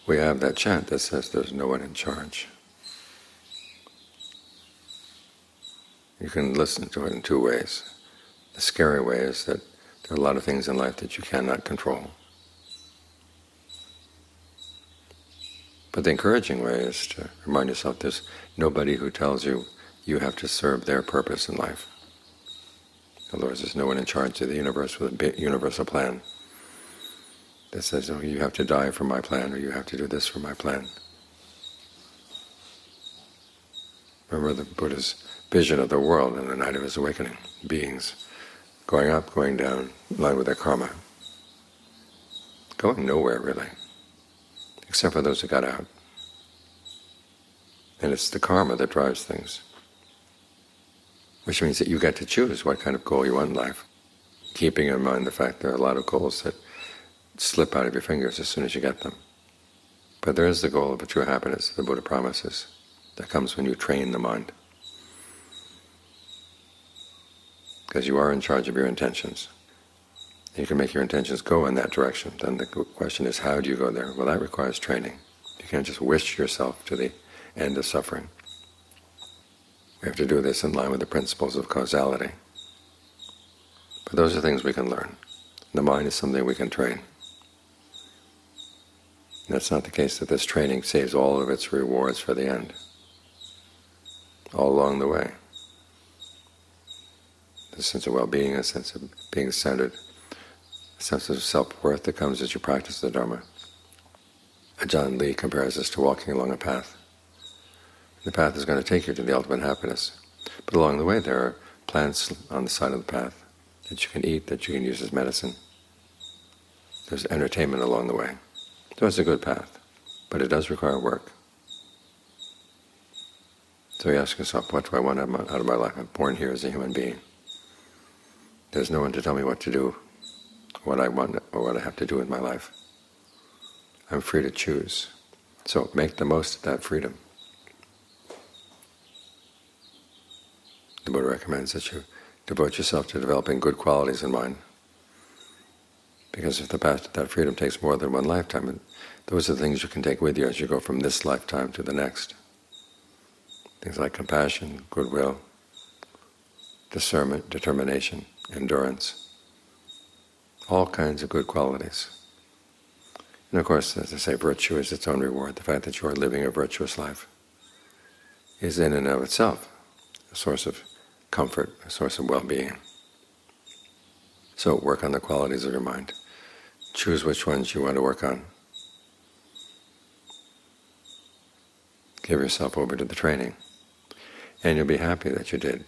we have that chant that says there's no one in charge. You can listen to it in two ways. The scary way is that there are a lot of things in life that you cannot control. But the encouraging way is to remind yourself there's nobody who tells you you have to serve their purpose in life. In other words, there's no one in charge of the universe with a big universal plan that says, oh, you have to die for my plan, or you have to do this for my plan. Remember the Buddha's vision of the world in the night of his awakening. Beings going up, going down, in line with their karma. Going nowhere, really, except for those who got out. And it's the karma that drives things, which means that you get to choose what kind of goal you want in life, keeping in mind the fact there are a lot of goals that slip out of your fingers as soon as you get them. But there is the goal of a true happiness, the Buddha promises, that comes when you train the mind. Because you are in charge of your intentions. You can make your intentions go in that direction. Then the question is, how do you go there? Well, that requires training. You can't just wish yourself to the end of suffering. We have to do this in line with the principles of causality. But those are things we can learn. The mind is something we can train. And that's not the case that this training saves all of its rewards for the end. All along the way. The sense of well-being, a sense of being centered, a sense of self-worth that comes as you practice the Dharma. Ajahn Lee compares this to walking along a path. The path is going to take you to the ultimate happiness. But along the way there are plants on the side of the path that you can eat, that you can use as medicine. There's entertainment along the way. So it's a good path, but it does require work. So you ask yourself, what do I want out of my life? I'm born here as a human being. There's no one to tell me what to do, what I want, or what I have to do in my life. I'm free to choose. So make the most of that freedom. The Buddha recommends that you devote yourself to developing good qualities in mind. Because if the path to that freedom takes more than one lifetime, those are the things you can take with you as you go from this lifetime to the next. Things like compassion, goodwill, discernment, determination, endurance, all kinds of good qualities. And of course, as I say, virtue is its own reward. The fact that you are living a virtuous life is in and of itself a source of comfort, a source of well-being. So work on the qualities of your mind. Choose which ones you want to work on. Give yourself over to the training. And you'll be happy that you did.